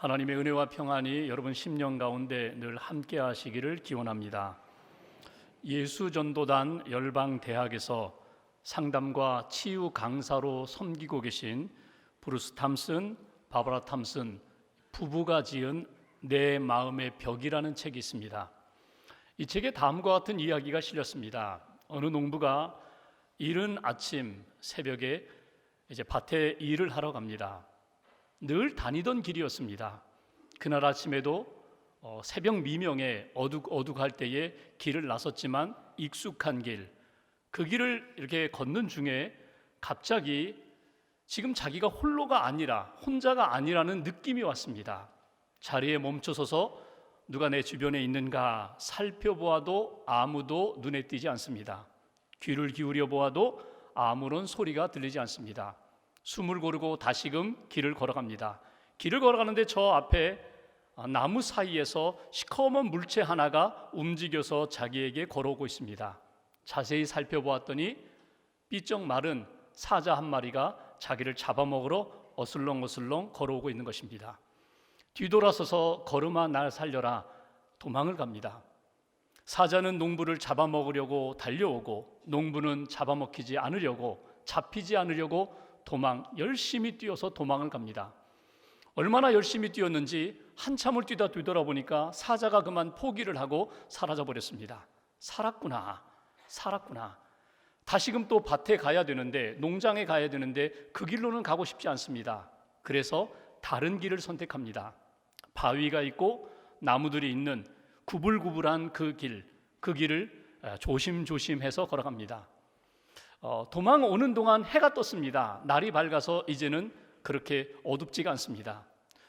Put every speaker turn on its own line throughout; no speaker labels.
하나님의 은혜와 평안이 여러분 심령 가운데 늘 함께 하시기를 기원합니다. 예수전도단 열방대학에서 상담과 치유 강사로 섬기고 계신 브루스 탐슨, 바바라 탐슨 부부가 지은 내 마음의 벽이라는 책이 있습니다. 이 책에 다음과 같은 이야기가 실렸습니다. 어느 농부가 이른 아침 새벽에 이제 밭에 일을 하러 갑니다. 늘 다니던 길이었습니다. 그날 아침에도 새벽 미명에 어둑어둑할 때에 길을 나섰지만 익숙한 길, 그 길을 이렇게 걷는 중에 갑자기 지금 자기가 혼자가 아니라는 느낌이 왔습니다. 자리에 멈춰서서 누가 내 주변에 있는가 살펴보아도 아무도 눈에 띄지 않습니다. 귀를 기울여 보아도 아무런 소리가 들리지 않습니다. 숨을 고르고 다시금 길을 걸어갑니다. 길을 걸어가는데 저 앞에 나무 사이에서 시커먼 물체 하나가 움직여서 자기에게 걸어오고 있습니다. 자세히 살펴보았더니 삐쩍 마른 사자 한 마리가 자기를 잡아먹으러 어슬렁어슬렁 걸어오고 있는 것입니다. 뒤돌아서서 걸음아 날 살려라 도망을 갑니다. 사자는 농부를 잡아먹으려고 달려오고 농부는 잡아먹히지 않으려고 잡히지 않으려고 열심히 뛰어서 도망을 갑니다. 얼마나 열심히 뛰었는지 한참을 뛰다 뒤돌아보니까 사자가 그만 포기를 하고 사라져 버렸습니다. 살았구나. 다시금 또 밭에 가야 되는데, 농장에 가야 되는데 그 길로는 가고 싶지 않습니다. 그래서 다른 길을 선택합니다. 바위가 있고 나무들이 있는 구불구불한 그 길을 조심조심해서 걸어갑니다. 도망 오는 동안 해가 떴습니다. 날이 밝아서 이제는 그렇게 어둡지가 않습니다.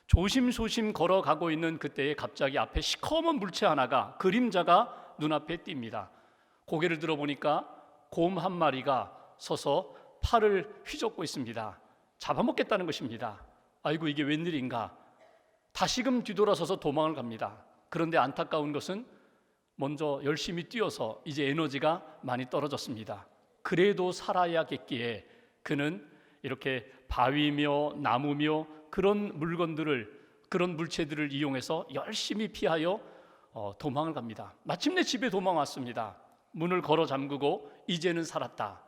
조심조심 걸어가고 있는 그때에 갑자기 앞에 시커먼 물체 하나가, 그림자가 눈앞에 띕니다. 고개를 들어보니까 곰 한 마리가 서서 팔을 휘젓고 있습니다. 잡아먹겠다는 것입니다. 아이고, 이게 웬일인가. 다시금 뒤돌아서서 도망을 갑니다. 그런데 안타까운 것은 먼저 열심히 뛰어서 이제 에너지가 많이 떨어졌습니다. 그래도 살아야겠기에 그는 이렇게 바위며 나무며 그런 물체들을 이용해서 열심히 피하여 도망을 갑니다. 마침내 집에 도망왔습니다. 문을 걸어 잠그고 이제는 살았다.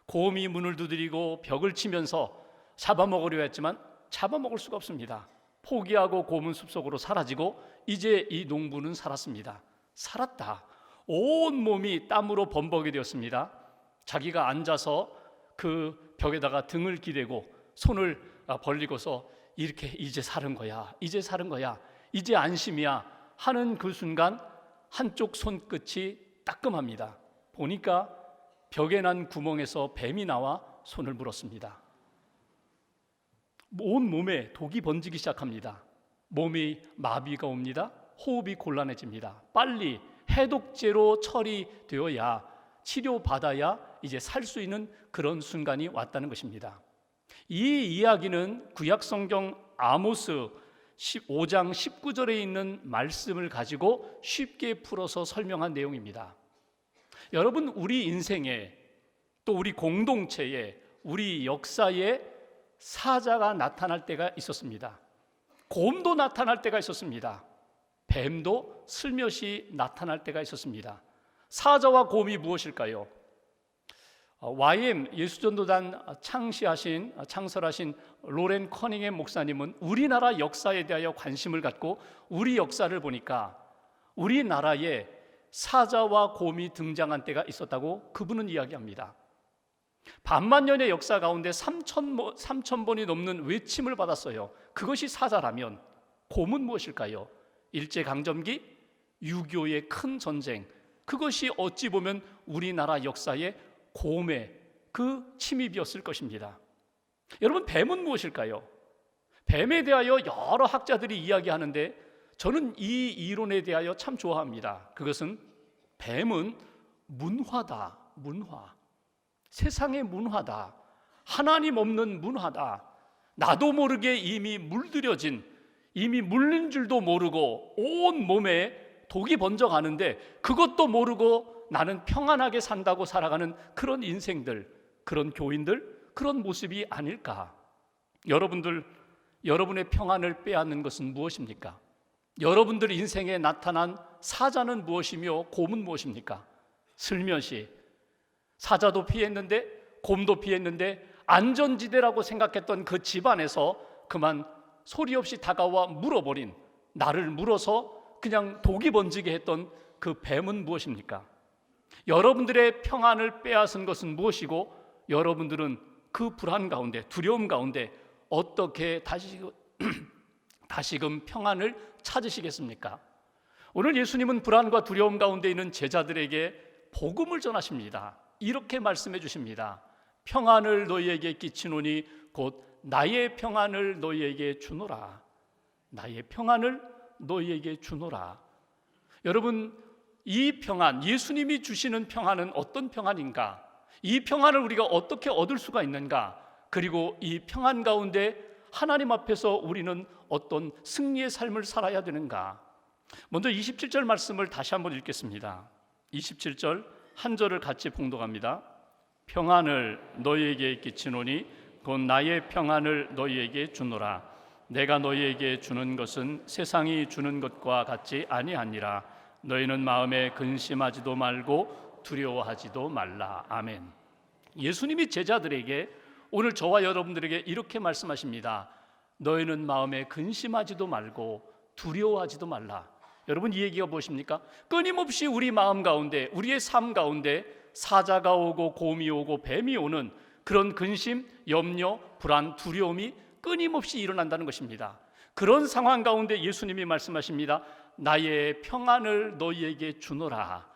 곰이 문을 두드리고 벽을 치면서 잡아먹으려 했지만 잡아먹을 수가 없습니다. 포기하고 곰은 숲속으로 사라지고 이제 이 농부는 살았습니다. 살았다. 온 몸이 땀으로 범벅이 되었습니다. 자기가 앉아서 그 벽에다가 등을 기대고 손을 벌리고서 이렇게 이제 사는 거야, 이제 안심이야 하는 그 순간 한쪽 손끝이 따끔합니다. 보니까 벽에 난 구멍에서 뱀이 나와 손을 물었습니다. 온 몸에 독이 번지기 시작합니다. 몸이 마비가 옵니다. 호흡이 곤란해집니다. 빨리 해독제로 처리되어야, 치료받아야 이제 살 수 있는 그런 순간이 왔다는 것입니다. 이 이야기는 구약성경 아모스 15장 19절에 있는 말씀을 가지고 쉽게 풀어서 설명한 내용입니다. 여러분, 우리 인생에, 또 우리 공동체에, 우리 역사에 사자가 나타날 때가 있었습니다. 곰도 나타날 때가 있었습니다. 뱀도 슬며시 나타날 때가 있었습니다. 사자와 곰이 무엇일까요? YM 예수전도단 창설하신 로렌 커닝햄 목사님은 우리나라 역사에 대하여 관심을 갖고 우리 역사를 보니까 우리나라에 사자와 곰이 등장한 때가 있었다고 그분은 이야기합니다. 반만년의 역사 가운데 3,000번이 넘는 외침을 받았어요. 그것이 사자라면 곰은 무엇일까요? 일제강점기, 6.25의 큰 전쟁, 그것이 어찌 보면 우리나라 역사의 곰의 그 침입이었을 것입니다. 여러분, 뱀은 무엇일까요? 뱀에 대하여 여러 학자들이 이야기하는데 저는 이 이론에 대하여 참 좋아합니다. 그것은 뱀은 문화다. 문화. 세상의 문화다. 하나님 없는 문화다. 나도 모르게 이미 물들여진, 이미 물린 줄도 모르고 온 몸에 독이 번져가는데 그것도 모르고 나는 평안하게 산다고 살아가는 그런 인생들, 그런 교인들, 그런 모습이 아닐까. 여러분들 여러분의 평안을 빼앗는 것은 무엇입니까? 여러분들 인생에 나타난 사자는 무엇이며 곰은 무엇입니까? 슬며시 사자도 피했는데 곰도 피했는데 안전지대라고 생각했던 그 집안에서 그만 소리 없이 다가와 물어버린, 나를 물어서 그냥 독이 번지게 했던 그 뱀은 무엇입니까? 여러분들의 평안을 빼앗은 것은 무엇이고 여러분들은 그 불안 가운데, 두려움 가운데 어떻게 다시금 평안을 찾으시겠습니까? 오늘 예수님은 불안과 두려움 가운데 있는 제자들에게 복음을 전하십니다. 이렇게 말씀해 주십니다. 평안을 너희에게 끼치노니 곧 나의 평안을 너희에게 주노라. 나의 평안을 너희에게 주노라. 여러분, 이 평안, 예수님이 주시는 평안은 어떤 평안인가? 이 평안을 우리가 어떻게 얻을 수가 있는가? 그리고 이 평안 가운데 하나님 앞에서 우리는 어떤 승리의 삶을 살아야 되는가? 먼저 27절 말씀을 다시 한번 읽겠습니다. 27절 한 절을 같이 봉독합니다. 평안을 너희에게 끼치노니 곧 나의 평안을 너희에게 주노라. 내가 너희에게 주는 것은 세상이 주는 것과 같지 아니하니라. 너희는 마음에 근심하지도 말고 두려워하지도 말라. 아멘. 예수님이 제자들에게 오늘 저와 여러분들에게 이렇게 말씀하십니다. 너희는 마음에 근심하지도 말고 두려워하지도 말라. 여러분, 이 얘기가 무엇입니까? 끊임없이 우리 마음 가운데, 우리의 삶 가운데 사자가 오고 곰이 오고 뱀이 오는 그런 근심, 염려, 불안, 두려움이 끊임없이 일어난다는 것입니다. 그런 상황 가운데 예수님이 말씀하십니다. 나의 평안을 너희에게 주노라.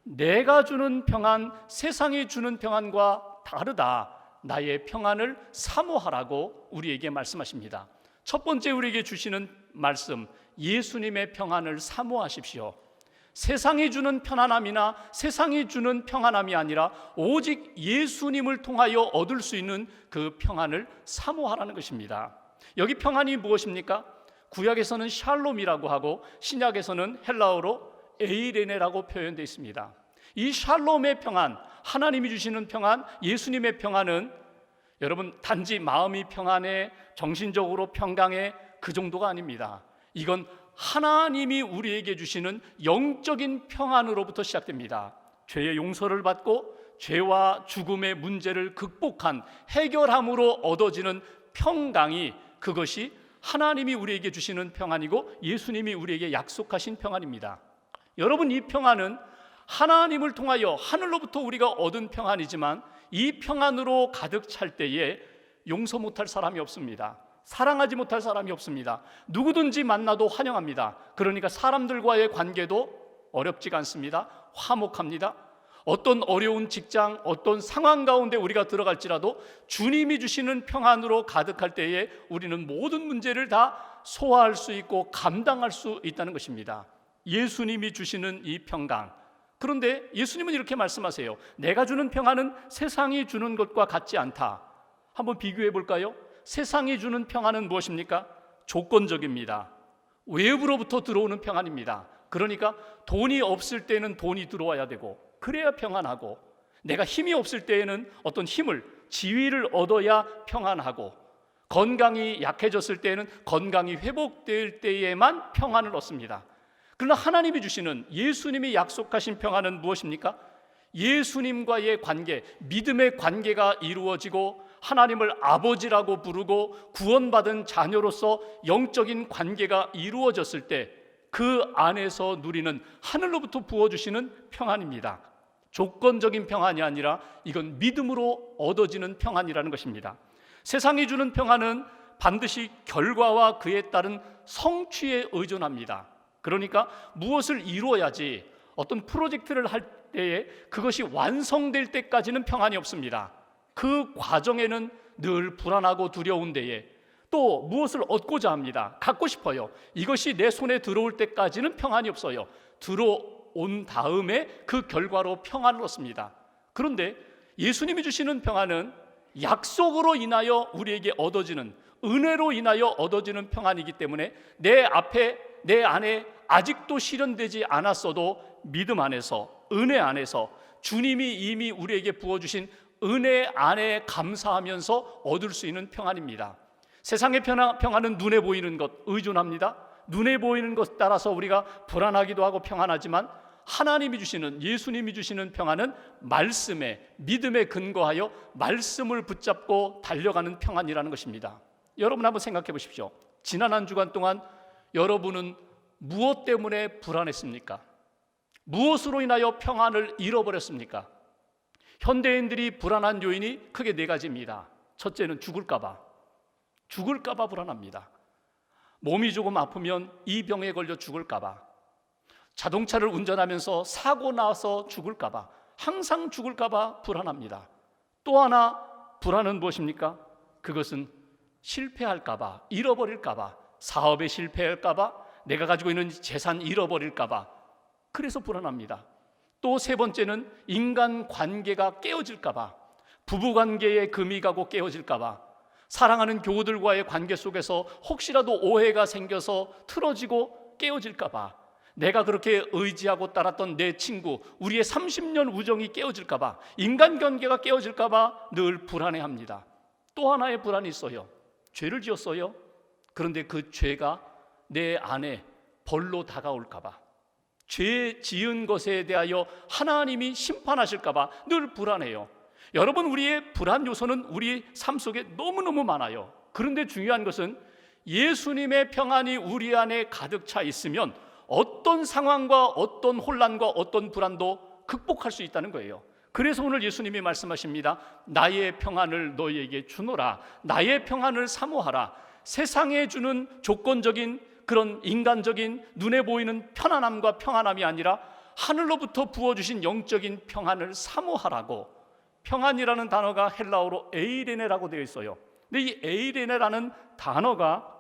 내가 주는 평안, 세상이 주는 평안과 다르다. 나의 평안을 사모하라고 우리에게 말씀하십니다. 첫 번째 우리에게 주시는 말씀, 예수님의 평안을 사모하십시오. 세상이 주는 편안함이나 세상이 주는 평안함이 아니라 오직 예수님을 통하여 얻을 수 있는 그 평안을 사모하라는 것입니다. 여기 평안이 무엇입니까? 구약에서는 샬롬이라고 하고 신약에서는 헬라어로 에이레네라고 표현되어 있습니다. 이 샬롬의 평안, 하나님이 주시는 평안, 예수님의 평안은 여러분 단지 마음이 평안해, 정신적으로 평강해 그 정도가 아닙니다. 이건 하나님이 우리에게 주시는 영적인 평안으로부터 시작됩니다. 죄의 용서를 받고 죄와 죽음의 문제를 극복한 해결함으로 얻어지는 평강이, 그것이 하나님이 우리에게 주시는 평안이고 예수님이 우리에게 약속하신 평안입니다. 여러분, 이 평안은 하나님을 통하여 하늘로부터 우리가 얻은 평안이지만 이 평안으로 가득 찰 때에 용서 못할 사람이 없습니다. 사랑하지 못할 사람이 없습니다. 누구든지 만나도 환영합니다. 그러니까 사람들과의 관계도 어렵지가 않습니다. 화목합니다. 어떤 어려운 직장, 어떤 상황 가운데 우리가 들어갈지라도 주님이 주시는 평안으로 가득할 때에 우리는 모든 문제를 다 소화할 수 있고 감당할 수 있다는 것입니다. 예수님이 주시는 이 평강. 그런데 예수님은 이렇게 말씀하세요. 내가 주는 평안은 세상이 주는 것과 같지 않다. 한번 비교해 볼까요? 세상이 주는 평안은 무엇입니까? 조건적입니다. 외부로부터 들어오는 평안입니다. 그러니까 돈이 없을 때는 돈이 들어와야 되고 그래야 평안하고, 내가 힘이 없을 때에는 어떤 힘을, 지위를 얻어야 평안하고, 건강이 약해졌을 때에는 건강이 회복될 때에만 평안을 얻습니다. 그러나 하나님이 주시는, 예수님이 약속하신 평안은 무엇입니까? 예수님과의 관계, 믿음의 관계가 이루어지고 하나님을 아버지라고 부르고 구원받은 자녀로서 영적인 관계가 이루어졌을 때 그 안에서 누리는 하늘로부터 부어주시는 평안입니다. 조건적인 평안이 아니라 이건 믿음으로 얻어지는 평안이라는 것입니다. 세상이 주는 평안은 반드시 결과와 그에 따른 성취에 의존합니다. 그러니까 무엇을 이루어야지, 어떤 프로젝트를 할 때에 그것이 완성될 때까지는 평안이 없습니다. 그 과정에는 늘 불안하고 두려운 데에 또 무엇을 얻고자 합니다. 갖고 싶어요. 이것이 내 손에 들어올 때까지는 평안이 없어요. 들어온 다음에 그 결과로 평안을 얻습니다. 그런데 예수님이 주시는 평안은 약속으로 인하여 우리에게 얻어지는, 은혜로 인하여 얻어지는 평안이기 때문에 내 앞에, 내 안에 아직도 실현되지 않았어도 믿음 안에서, 은혜 안에서 주님이 이미 우리에게 부어주신 은혜 안에 감사하면서 얻을 수 있는 평안입니다. 세상의 평안은 눈에 보이는 것 의존합니다. 눈에 보이는 것 따라서 우리가 불안하기도 하고 평안하지만 하나님이 주시는, 예수님이 주시는 평안은 말씀에, 믿음에 근거하여 말씀을 붙잡고 달려가는 평안이라는 것입니다. 여러분 한번 생각해 보십시오. 지난 한 주간 동안 여러분은 무엇 때문에 불안했습니까? 무엇으로 인하여 평안을 잃어버렸습니까? 현대인들이 불안한 요인이 크게 네 가지입니다. 첫째는 죽을까 봐 불안합니다. 몸이 조금 아프면 이 병에 걸려 죽을까 봐, 자동차를 운전하면서 사고 나서 죽을까 봐, 항상 죽을까 봐 불안합니다. 또 하나 불안은 무엇입니까? 그것은 실패할까 봐, 잃어버릴까 봐, 사업에 실패할까 봐, 내가 가지고 있는 재산 잃어버릴까 봐, 그래서 불안합니다. 또 세 번째는 인간 관계가 깨어질까 봐, 부부 관계에 금이 가고 깨어질까 봐, 사랑하는 교우들과의 관계 속에서 혹시라도 오해가 생겨서 틀어지고 깨어질까 봐, 내가 그렇게 의지하고 따랐던 내 친구, 우리의 30년 우정이 깨어질까 봐, 인간관계가 깨어질까 봐 늘 불안해합니다. 또 하나의 불안이 있어요. 죄를 지었어요. 그런데 그 죄가 내 안에 벌로 다가올까 봐, 죄 지은 것에 대하여 하나님이 심판하실까 봐 늘 불안해요. 여러분, 우리의 불안 요소는 우리 삶 속에 너무너무 많아요. 그런데 중요한 것은 예수님의 평안이 우리 안에 가득 차 있으면 어떤 상황과 어떤 혼란과 어떤 불안도 극복할 수 있다는 거예요. 그래서 오늘 예수님이 말씀하십니다. 나의 평안을 너희에게 주노라. 나의 평안을 사모하라. 세상에 주는 조건적인 그런 인간적인 눈에 보이는 편안함과 평안함이 아니라 하늘로부터 부어주신 영적인 평안을 사모하라고. 평안이라는 단어가 헬라어로 에이레네라고 되어 있어요. 근데 이 에이레네라는 단어가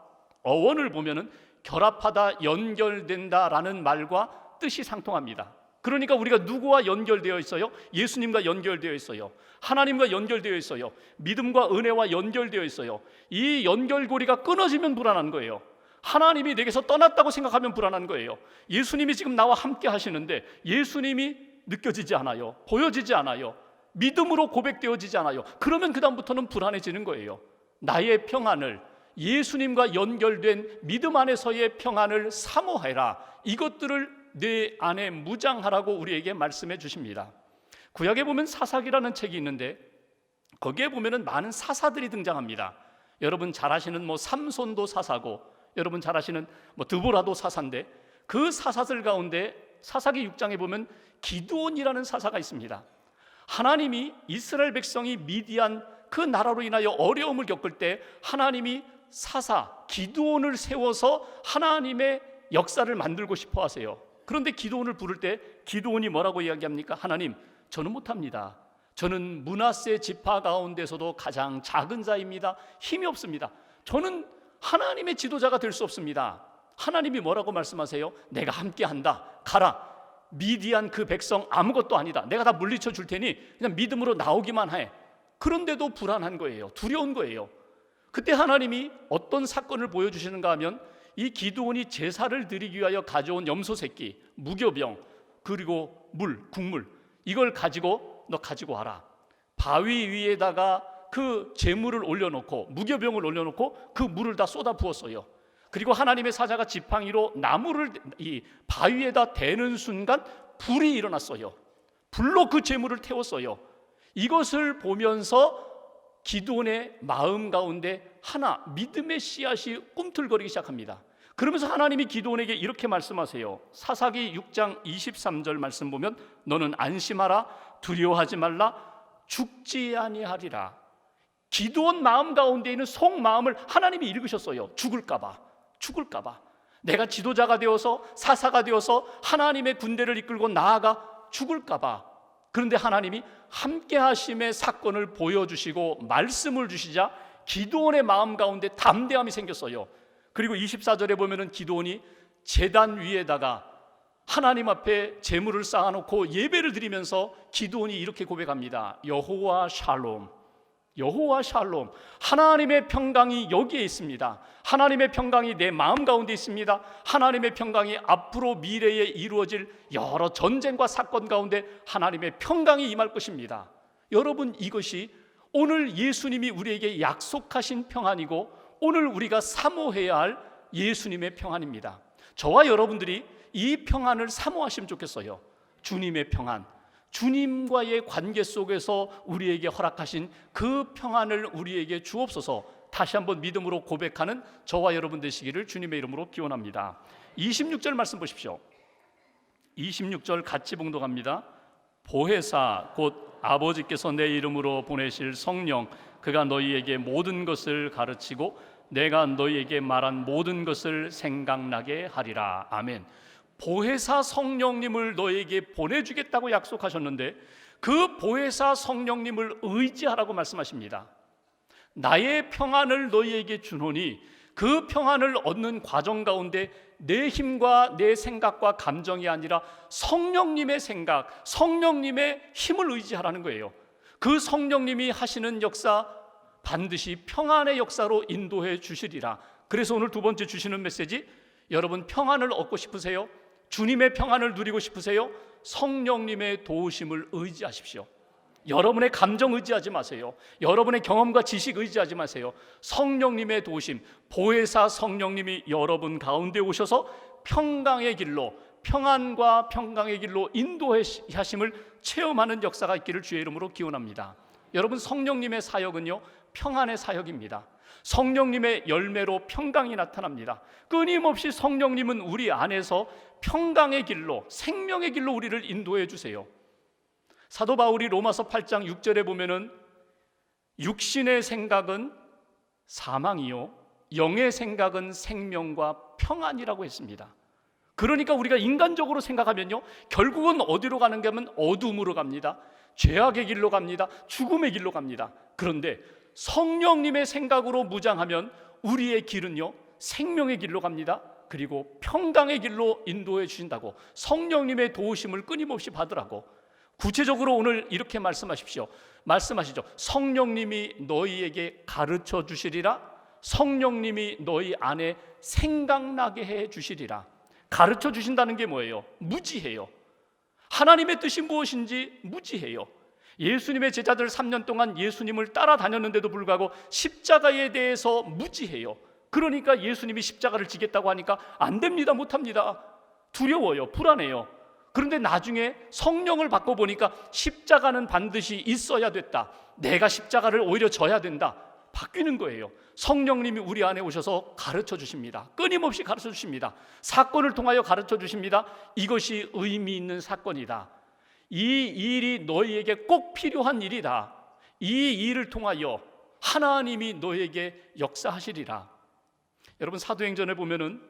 어원을 보면은 결합하다, 연결된다라는 말과 뜻이 상통합니다. 그러니까 우리가 누구와 연결되어 있어요? 예수님과 연결되어 있어요. 하나님과 연결되어 있어요. 믿음과 은혜와 연결되어 있어요. 이 연결고리가 끊어지면 불안한 거예요. 하나님이 내게서 떠났다고 생각하면 불안한 거예요. 예수님이 지금 나와 함께 하시는데 예수님이 느껴지지 않아요. 보여지지 않아요. 믿음으로 고백되어지지 않아요. 그러면 그 다음부터는 불안해지는 거예요. 나의 평안을, 예수님과 연결된 믿음 안에서의 평안을 사모해라. 이것들을 내 안에 무장하라고 우리에게 말씀해 주십니다. 구약에 보면 사사기라는 책이 있는데 거기에 보면은 많은 사사들이 등장합니다. 여러분 잘 아시는 삼손도 사사고, 여러분 잘 아시는 드보라도 사사인데, 그 사사들 가운데 사사기 6장에 보면 기드온이라는 사사가 있습니다. 하나님이 이스라엘 백성이 미디안 그 나라로 인하여 어려움을 겪을 때 하나님이 사사 기드온을 세워서 하나님의 역사를 만들고 싶어 하세요. 그런데 기드온을 부를 때 기드온이 뭐라고 이야기합니까? 하나님, 저는 못합니다. 저는 므낫세 지파 가운데서도 가장 작은 자입니다. 힘이 없습니다. 저는 하나님의 지도자가 될 수 없습니다. 하나님이 뭐라고 말씀하세요? 내가 함께한다. 가라. 미디안 그 백성 아무것도 아니다. 내가 다 물리쳐 줄 테니 그냥 믿음으로 나오기만 해. 그런데도 불안한 거예요. 두려운 거예요. 그때 하나님이 어떤 사건을 보여주시는가 하면 이 기드온이 제사를 드리기 위하여 가져온 염소 새끼, 무교병, 그리고 국물, 이걸 가지고 너 가지고 와라. 바위 위에다가 그 제물을 올려놓고, 무교병을 올려놓고 그 물을 다 쏟아 부었어요. 그리고 하나님의 사자가 지팡이로 나무를 이 바위에다 대는 순간 불이 일어났어요. 불로 그 제물을 태웠어요. 이것을 보면서 기드온의 마음 가운데 하나 믿음의 씨앗이 꿈틀거리기 시작합니다. 그러면서 하나님이 기드온에게 이렇게 말씀하세요. 사사기 6장 23절 말씀 보면 너는 안심하라, 두려워하지 말라, 죽지 아니하리라. 기드온 마음 가운데 있는 속마음을 하나님이 읽으셨어요. 죽을까 봐. 내가 지도자가 되어서 사사가 되어서 하나님의 군대를 이끌고 나아가 죽을까 봐. 그런데 하나님이 함께 하심의 사건을 보여주시고 말씀을 주시자 기드온의 마음 가운데 담대함이 생겼어요. 그리고 24절에 보면은 기드온이 제단 위에다가 하나님 앞에 제물을 쌓아놓고 예배를 드리면서 기드온이 이렇게 고백합니다. 여호와 샬롬, 여호와 샬롬. 하나님의 평강이 여기에 있습니다. 하나님의 평강이 내 마음 가운데 있습니다. 하나님의 평강이 앞으로 미래에 이루어질 여러 전쟁과 사건 가운데 하나님의 평강이 임할 것입니다. 여러분, 이것이 오늘 예수님이 우리에게 약속하신 평안이고 오늘 우리가 사모해야 할 예수님의 평안입니다. 저와 여러분들이 이 평안을 사모하시면 좋겠어요. 주님의 평안, 주님과의 관계 속에서 우리에게 허락하신 그 평안을 우리에게 주옵소서. 다시 한번 믿음으로 고백하는 저와 여러분 되시기를 주님의 이름으로 기원합니다. 26절 말씀 보십시오. 26절 같이 봉독합니다. 보혜사 곧 아버지께서 내 이름으로 보내실 성령, 그가 너희에게 모든 것을 가르치고 내가 너희에게 말한 모든 것을 생각나게 하리라. 아멘. 보혜사 성령님을 너희에게 보내주겠다고 약속하셨는데 그 보혜사 성령님을 의지하라고 말씀하십니다. 나의 평안을 너희에게 주노니 그 평안을 얻는 과정 가운데 내 힘과 내 생각과 감정이 아니라 성령님의 생각, 성령님의 힘을 의지하라는 거예요. 그 성령님이 하시는 역사 반드시 평안의 역사로 인도해 주시리라. 그래서 오늘 두 번째 주시는 메시지, 여러분 평안을 얻고 싶으세요? 주님의 평안을 누리고 싶으세요? 성령님의 도우심을 의지하십시오. 여러분의 감정 의지하지 마세요. 여러분의 경험과 지식 의지하지 마세요. 성령님의 도우심, 보혜사 성령님이 여러분 가운데 오셔서 평강의 길로, 평안과 평강의 길로 인도하심을 체험하는 역사가 있기를 주의 이름으로 기원합니다. 여러분, 성령님의 사역은요, 평안의 사역입니다. 성령님의 열매로 평강이 나타납니다. 끊임없이 성령님은 우리 안에서 평강의 길로, 생명의 길로 우리를 인도해 주세요. 사도 바울이 로마서 8장 6절에 보면은 육신의 생각은 사망이요 영의 생각은 생명과 평안이라고 했습니다. 그러니까 우리가 인간적으로 생각하면요, 결국은 어디로 가는 게 하면 어둠으로 갑니다. 죄악의 길로 갑니다. 죽음의 길로 갑니다. 그런데 성령님의 생각으로 무장하면 우리의 길은요, 생명의 길로 갑니다. 그리고 평강의 길로 인도해 주신다고, 성령님의 도우심을 끊임없이 받으라고. 구체적으로 오늘 이렇게 말씀하시죠. 성령님이 너희에게 가르쳐 주시리라. 성령님이 너희 안에 생각나게 해 주시리라. 가르쳐 주신다는 게 뭐예요? 무지해요. 하나님의 뜻이 무엇인지 무지해요. 예수님의 제자들 3년 동안 예수님을 따라다녔는데도 불구하고 십자가에 대해서 무지해요. 그러니까 예수님이 십자가를 지겠다고 하니까 안 됩니다, 못합니다. 두려워요, 불안해요. 그런데 나중에 성령을 받고 보니까 십자가는 반드시 있어야 됐다. 내가 십자가를 오히려 져야 된다. 바뀌는 거예요. 성령님이 우리 안에 오셔서 가르쳐 주십니다. 끊임없이 가르쳐 주십니다. 사건을 통하여 가르쳐 주십니다. 이것이 의미 있는 사건이다. 이 일이 너희에게 꼭 필요한 일이다. 이 일을 통하여 하나님이 너희에게 역사하시리라. 여러분, 사도행전에 보면은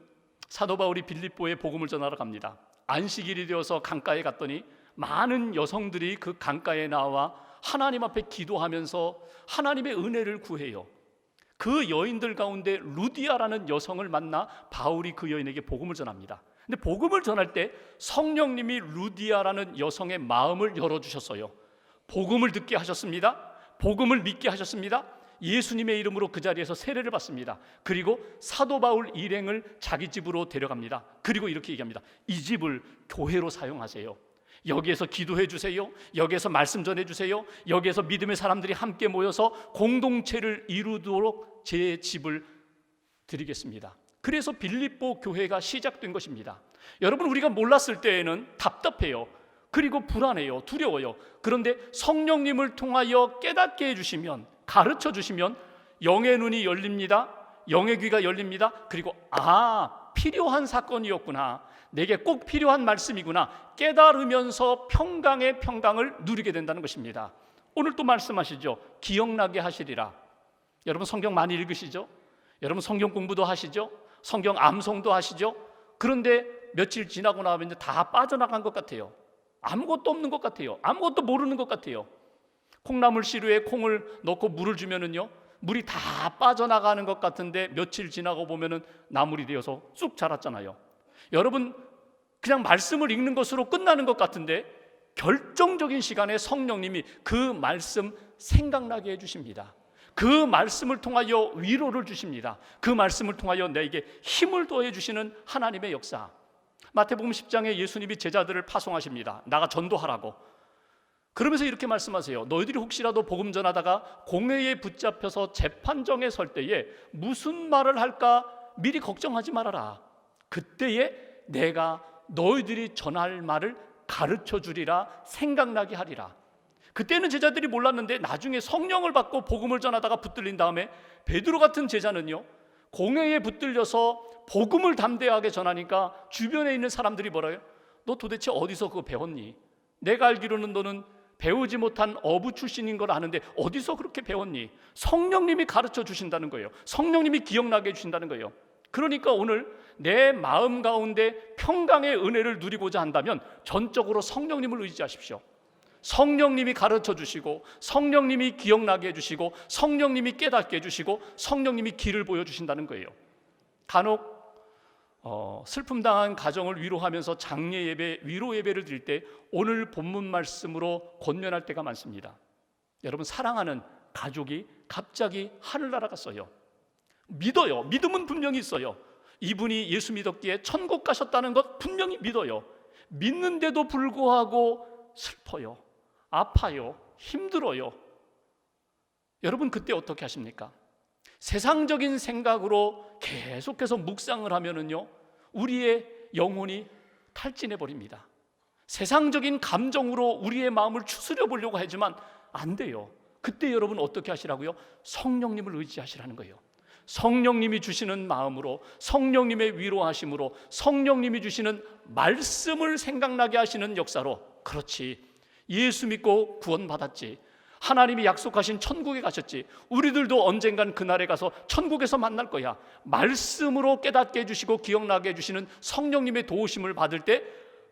사도 바울이 빌립보에 복음을 전하러 갑니다. 안식일이 되어서 강가에 갔더니 많은 여성들이 그 강가에 나와 하나님 앞에 기도하면서 하나님의 은혜를 구해요. 그 여인들 가운데 루디아라는 여성을 만나 바울이 그 여인에게 복음을 전합니다. 근데 복음을 전할 때 성령님이 루디아라는 여성의 마음을 열어주셨어요. 복음을 듣게 하셨습니다. 복음을 믿게 하셨습니다. 예수님의 이름으로 그 자리에서 세례를 받습니다. 그리고 사도 바울 일행을 자기 집으로 데려갑니다. 그리고 이렇게 얘기합니다. 이 집을 교회로 사용하세요. 여기에서 기도해 주세요. 여기에서 말씀 전해 주세요. 여기에서 믿음의 사람들이 함께 모여서 공동체를 이루도록 제 집을 드리겠습니다. 그래서 빌립보 교회가 시작된 것입니다. 여러분, 우리가 몰랐을 때에는 답답해요. 그리고 불안해요. 두려워요. 그런데 성령님을 통하여 깨닫게 해주시면, 가르쳐 주시면 영의 눈이 열립니다. 영의 귀가 열립니다. 그리고 필요한 사건이었구나, 내게 꼭 필요한 말씀이구나 깨달으면서 평강의 평강을 누리게 된다는 것입니다. 오늘 또 말씀하시죠. 기억나게 하시리라. 여러분, 성경 많이 읽으시죠? 여러분, 성경 공부도 하시죠? 성경 암송도 하시죠? 그런데 며칠 지나고 나면 이제 다 빠져나간 것 같아요. 아무것도 없는 것 같아요. 아무것도 모르는 것 같아요. 콩나물 시루에 콩을 넣고 물을 주면은요, 물이 다 빠져나가는 것 같은데 며칠 지나고 보면은 나물이 되어서 쑥 자랐잖아요. 여러분, 그냥 말씀을 읽는 것으로 끝나는 것 같은데 결정적인 시간에 성령님이 그 말씀 생각나게 해주십니다. 그 말씀을 통하여 위로를 주십니다. 그 말씀을 통하여 내게 힘을 더해 주시는 하나님의 역사. 마태복음 10장에 예수님이 제자들을 파송하십니다. 나가 전도하라고. 그러면서 이렇게 말씀하세요. 너희들이 혹시라도 복음 전하다가 공회에 붙잡혀서 재판정에 설 때에 무슨 말을 할까 미리 걱정하지 말아라. 그때에 내가 너희들이 전할 말을 가르쳐 주리라, 생각나게 하리라. 그때는 제자들이 몰랐는데 나중에 성령을 받고 복음을 전하다가 붙들린 다음에 베드로 같은 제자는요, 공회에 붙들려서 복음을 담대하게 전하니까 주변에 있는 사람들이 뭐라요? 너 도대체 어디서 그거 배웠니? 내가 알기로는 너는 배우지 못한 어부 출신인 걸 아는데 어디서 그렇게 배웠니? 성령님이 가르쳐 주신다는 거예요. 성령님이 기억나게 해주신다는 거예요. 그러니까 오늘 내 마음 가운데 평강의 은혜를 누리고자 한다면 전적으로 성령님을 의지하십시오. 성령님이 가르쳐 주시고, 성령님이 기억나게 해주시고, 성령님이 깨닫게 해주시고, 성령님이 길을 보여주신다는 거예요. 간혹 슬픔 당한 가정을 위로하면서 장례 예배, 위로 예배를 드릴 때 오늘 본문 말씀으로 권면할 때가 많습니다. 여러분, 사랑하는 가족이 갑자기 하늘 날아갔어요. 믿어요. 믿음은 분명히 있어요. 이분이 예수 믿었기에 천국 가셨다는 것 분명히 믿어요. 믿는데도 불구하고 슬퍼요, 아파요, 힘들어요. 여러분, 그때 어떻게 하십니까? 세상적인 생각으로 계속해서 묵상을 하면은요, 우리의 영혼이 탈진해 버립니다. 세상적인 감정으로 우리의 마음을 추스려 보려고 하지만 안 돼요. 그때 여러분 어떻게 하시라고요? 성령님을 의지하시라는 거예요. 성령님이 주시는 마음으로, 성령님의 위로하심으로, 성령님이 주시는 말씀을 생각나게 하시는 역사로. 그렇지, 예수 믿고 구원받았지, 하나님이 약속하신 천국에 가셨지, 우리들도 언젠간 그날에 가서 천국에서 만날 거야. 말씀으로 깨닫게 해주시고 기억나게 해주시는 성령님의 도우심을 받을 때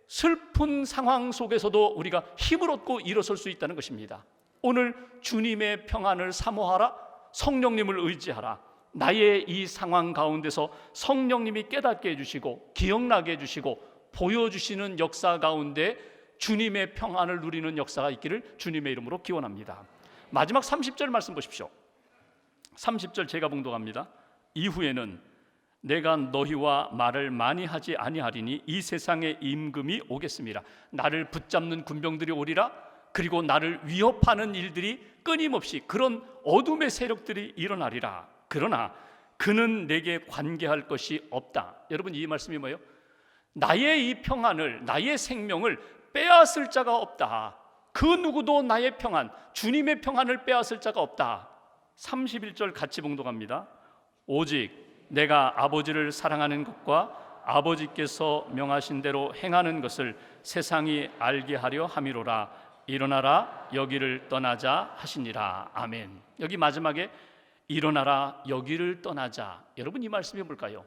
슬픈 상황 속에서도 우리가 힘을 얻고 일어설 수 있다는 것입니다. 오늘 주님의 평안을 사모하라, 성령님을 의지하라. 나의 이 상황 가운데서 성령님이 깨닫게 해주시고 기억나게 해주시고 보여주시는 역사 가운데 주님의 평안을 누리는 역사가 있기를 주님의 이름으로 기원합니다. 마지막 30절 말씀 보십시오. 30절 제가 봉독합니다. 이후에는 내가 너희와 말을 많이 하지 아니하리니 이 세상에 임금이 오겠습니다. 나를 붙잡는 군병들이 오리라. 그리고 나를 위협하는 일들이 끊임없이, 그런 어둠의 세력들이 일어나리라. 그러나 그는 내게 관계할 것이 없다. 여러분, 이 말씀이 뭐예요? 나의 이 평안을, 나의 생명을 빼앗을 자가 없다. 그 누구도 나의 평안, 주님의 평안을 빼앗을 자가 없다. 31절 같이 봉독합니다. 오직 내가 아버지를 사랑하는 것과 아버지께서 명하신 대로 행하는 것을 세상이 알게 하려 함이로라. 일어나라, 여기를 떠나자 하시니라. 아멘. 여기 마지막에 일어나라, 여기를 떠나자. 여러분, 이 말씀이 뭘까요?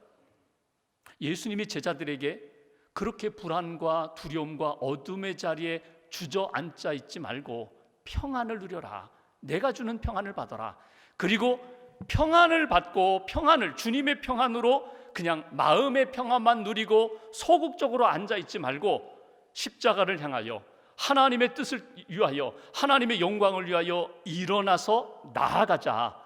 예수님이 제자들에게 그렇게 불안과 두려움과 어둠의 자리에 주저앉아 있지 말고 평안을 누려라. 내가 주는 평안을 받아라. 그리고 평안을 받고 평안을, 주님의 평안으로 그냥 마음의 평안만 누리고 소극적으로 앉아 있지 말고 십자가를 향하여, 하나님의 뜻을 위하여, 하나님의 영광을 위하여 일어나서 나아가자.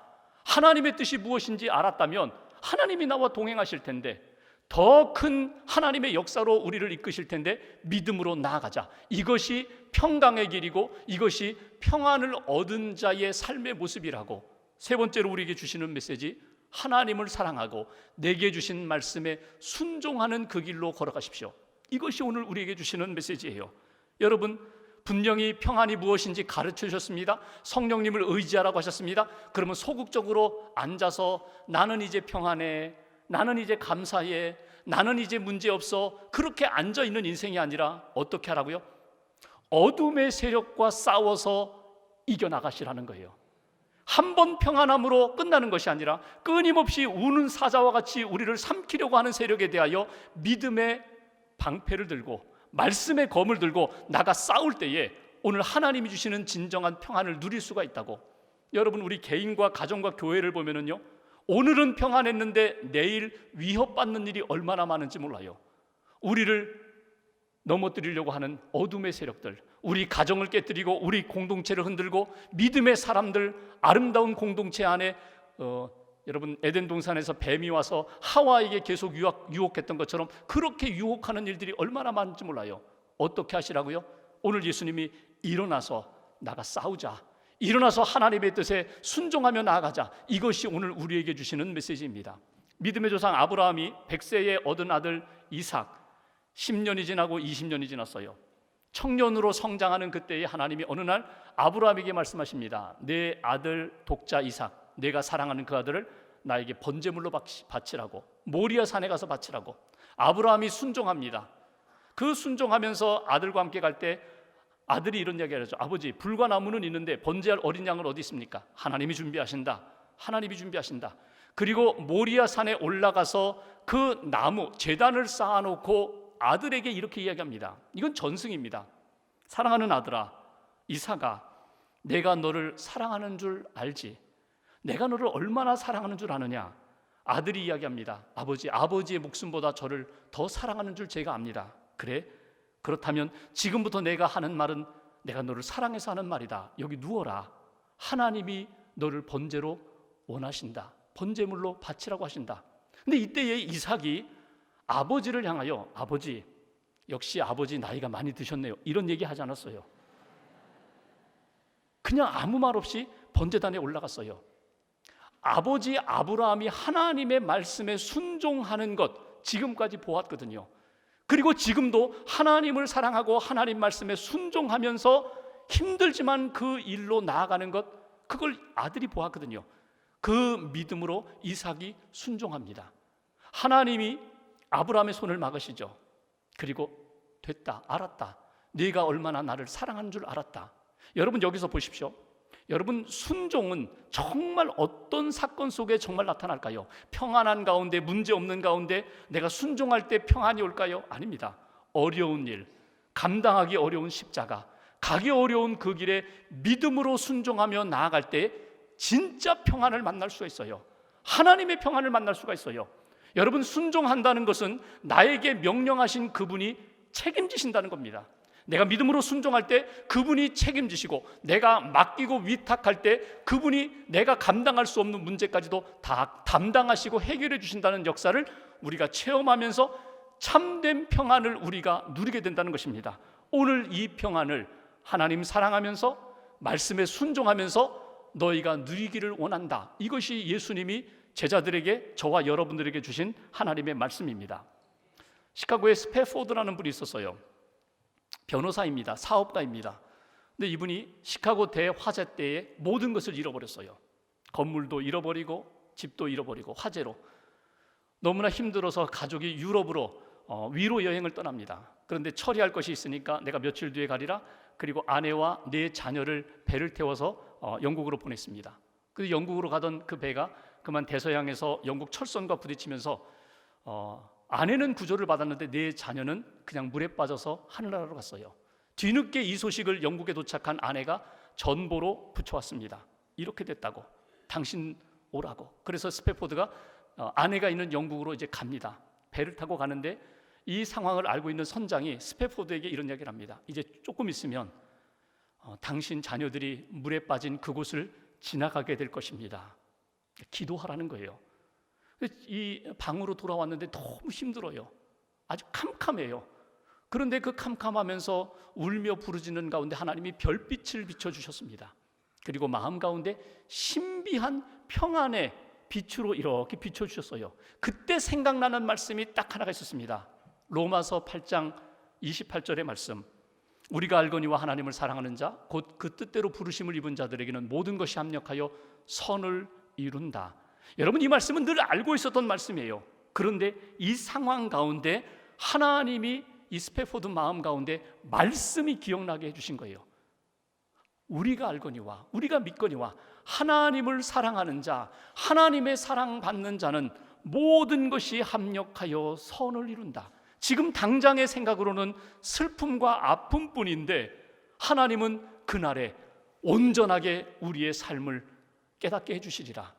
하나님의 뜻이 무엇인지 알았다면 하나님이 나와 동행하실 텐데, 더 큰 하나님의 역사로 우리를 이끄실 텐데 믿음으로 나아가자. 이것이 평강의 길이고 이것이 평안을 얻은 자의 삶의 모습이라고. 세 번째로 우리에게 주시는 메시지, 하나님을 사랑하고 내게 주신 말씀에 순종하는 그 길로 걸어가십시오. 이것이 오늘 우리에게 주시는 메시지예요. 여러분, 분명히 평안이 무엇인지 가르쳐 주셨습니다. 성령님을 의지하라고 하셨습니다. 그러면 소극적으로 앉아서 나는 이제 평안해, 나는 이제 감사해, 나는 이제 문제없어, 그렇게 앉아있는 인생이 아니라 어떻게 하라고요? 어둠의 세력과 싸워서 이겨나가시라는 거예요. 한 번 평안함으로 끝나는 것이 아니라 끊임없이 우는 사자와 같이 우리를 삼키려고 하는 세력에 대하여 믿음의 방패를 들고 말씀의 검을 들고 나가 싸울 때에 오늘 하나님이 주시는 진정한 평안을 누릴 수가 있다고. 여러분, 우리 개인과 가정과 교회를 보면은요, 오늘은 평안했는데 내일 위협받는 일이 얼마나 많은지 몰라요. 우리를 넘어뜨리려고 하는 어둠의 세력들, 우리 가정을 깨뜨리고 우리 공동체를 흔들고 믿음의 사람들, 아름다운 공동체 안에 여러분, 에덴 동산에서 뱀이 와서 하와에게 계속 유혹했던 것처럼 그렇게 유혹하는 일들이 얼마나 많은지 몰라요. 어떻게 하시라고요? 오늘 예수님이 일어나서 나가 싸우자. 일어나서 하나님의 뜻에 순종하며 나아가자. 이것이 오늘 우리에게 주시는 메시지입니다. 믿음의 조상 아브라함이 100세에 얻은 아들 이삭, 10년이 지나고 20년이 지났어요. 청년으로 성장하는 그때에 하나님이 어느 날 아브라함에게 말씀하십니다. 내 아들 독자 이삭, 내가 사랑하는 그 아들을 나에게 번제물로 바치라고, 모리아 산에 가서 바치라고. 아브라함이 순종합니다. 그 순종하면서 아들과 함께 갈 때 아들이 이런 이야기를 하죠. 아버지, 불과 나무는 있는데 번제할 어린 양은 어디 있습니까? 하나님이 준비하신다. 하나님이 준비하신다. 그리고 모리아 산에 올라가서 그 나무 제단을 쌓아놓고 아들에게 이렇게 이야기합니다. 이건 전승입니다. 사랑하는 아들아, 이삭아, 내가 너를 사랑하는 줄 알지? 내가 너를 얼마나 사랑하는 줄 아느냐? 아들이 이야기합니다. 아버지의 목숨보다 저를 더 사랑하는 줄 제가 압니다. 그래? 그렇다면 지금부터 내가 하는 말은 내가 너를 사랑해서 하는 말이다. 여기 누워라. 하나님이 너를 번제로 원하신다. 번제물로 바치라고 하신다. 근데 이때에 이삭이 아버지를 향하여 아버지, 역시 아버지 나이가 많이 드셨네요. 이런 얘기 하지 않았어요. 그냥 아무 말 없이 번제단에 올라갔어요. 아버지 아브라함이 하나님의 말씀에 순종하는 것 지금까지 보았거든요. 그리고 지금도 하나님을 사랑하고 하나님 말씀에 순종하면서 힘들지만 그 일로 나아가는 것, 그걸 아들이 보았거든요. 그 믿음으로 이삭이 순종합니다. 하나님이 아브라함의 손을 막으시죠. 그리고 됐다, 알았다. 네가 얼마나 나를 사랑하는 줄 알았다. 여러분 여기서 보십시오. 여러분 순종은 정말 어떤 사건 속에 정말 나타날까요? 평안한 가운데, 문제 없는 가운데 내가 순종할 때 평안이 올까요? 아닙니다. 어려운 일, 감당하기 어려운 십자가, 가기 어려운 그 길에 믿음으로 순종하며 나아갈 때 진짜 평안을 만날 수가 있어요. 하나님의 평안을 만날 수가 있어요. 여러분 순종한다는 것은 나에게 명령하신 그분이 책임지신다는 겁니다. 내가 믿음으로 순종할 때 그분이 책임지시고, 내가 맡기고 위탁할 때 그분이 내가 감당할 수 없는 문제까지도 다 담당하시고 해결해 주신다는 역사를 우리가 체험하면서 참된 평안을 우리가 누리게 된다는 것입니다. 오늘 이 평안을 하나님 사랑하면서 말씀에 순종하면서 너희가 누리기를 원한다. 이것이 예수님이 제자들에게, 저와 여러분들에게 주신 하나님의 말씀입니다. 시카고에 스패포드라는 분이 있었어요. 변호사입니다. 사업가입니다. 근데 이분이 시카고 대화재 때에 모든 것을 잃어버렸어요. 건물도 잃어버리고 집도 잃어버리고 화재로. 너무나 힘들어서 가족이 유럽으로 위로 여행을 떠납니다. 그런데 처리할 것이 있으니까 내가 며칠 뒤에 가리라. 그리고 아내와 네 자녀를 배를 태워서 영국으로 보냈습니다. 그래서 영국으로 가던 그 배가 그만 대서양에서 영국 철선과 부딪히면서 아내는 구조를 받았는데 네 자녀는 그냥 물에 빠져서 하늘나라로 갔어요. 뒤늦게 이 소식을 영국에 도착한 아내가 전보로 붙여왔습니다. 이렇게 됐다고, 당신 오라고. 그래서 스패포드가 아내가 있는 영국으로 이제 갑니다. 배를 타고 가는데 이 상황을 알고 있는 선장이 스패포드에게 이런 이야기를 합니다. 이제 조금 있으면 당신 자녀들이 물에 빠진 그곳을 지나가게 될 것입니다. 기도하라는 거예요. 이 방으로 돌아왔는데 너무 힘들어요. 아주 캄캄해요. 그런데 그 캄캄하면서 울며 부르짖는 가운데 하나님이 별빛을 비춰주셨습니다. 그리고 마음 가운데 신비한 평안의 빛으로 이렇게 비춰주셨어요. 그때 생각나는 말씀이 딱 하나가 있었습니다. 로마서 8장 28절의 말씀. 우리가 알거니와 하나님을 사랑하는 자 곧 그 뜻대로 부르심을 입은 자들에게는 모든 것이 합력하여 선을 이룬다. 여러분 이 말씀은 늘 알고 있었던 말씀이에요. 그런데 이 상황 가운데 하나님이 이 스패포드 마음 가운데 말씀이 기억나게 해주신 거예요. 우리가 알거니와 우리가 믿거니와 하나님을 사랑하는 자, 하나님의 사랑받는 자는 모든 것이 합력하여 선을 이룬다. 지금 당장의 생각으로는 슬픔과 아픔뿐인데 하나님은 그날에 온전하게 우리의 삶을 깨닫게 해주시리라.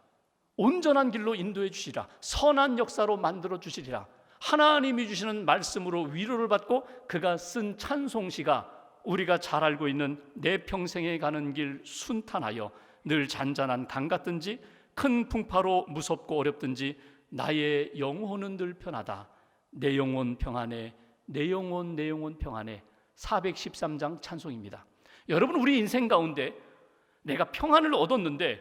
온전한 길로 인도해 주시리라. 선한 역사로 만들어 주시리라. 하나님이 주시는 말씀으로 위로를 받고 그가 쓴 찬송시가 우리가 잘 알고 있는 내 평생에 가는 길 순탄하여 늘 잔잔한 강 같든지 큰 풍파로 무섭고 어렵든지 나의 영혼은 늘 편하다. 내 영혼 평안해, 내 영혼 평안해. 413장 찬송입니다. 여러분, 우리 인생 가운데 내가 평안을 얻었는데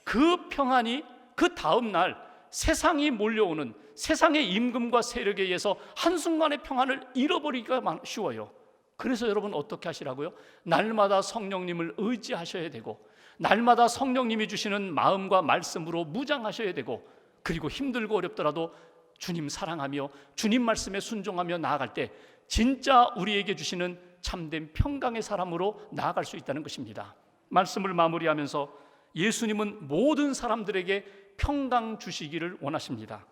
그 평안이 그 다음 날 세상이 몰려오는 세상의 임금과 세력에 의해서 한순간의 평안을 잃어버리기가 쉬워요. 그래서 여러분 어떻게 하시라고요? 날마다 성령님을 의지하셔야 되고, 날마다 성령님이 주시는 마음과 말씀으로 무장하셔야 되고, 그리고 힘들고 어렵더라도 주님 사랑하며 주님 말씀에 순종하며 나아갈 때 진짜 우리에게 주시는 참된 평강의 사람으로 나아갈 수 있다는 것입니다. 말씀을 마무리하면서 예수님은 모든 사람들에게 평강 주시기를 원하십니다.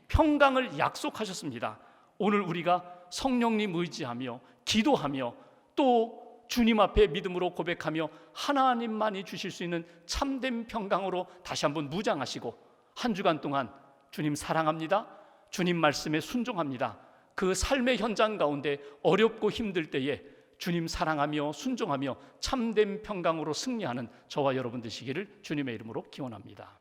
평강을 약속하셨습니다. 오늘 우리가 성령님 의지하며 기도하며 또 주님 앞에 믿음으로 고백하며 하나님만이 주실 수 있는 참된 평강으로 다시 한번 무장하시고, 한 주간 동안 주님 사랑합니다, 주님 말씀에 순종합니다, 그 삶의 현장 가운데 어렵고 힘들 때에 주님 사랑하며 순종하며 참된 평강으로 승리하는 저와 여러분 되시기를 주님의 이름으로 기원합니다.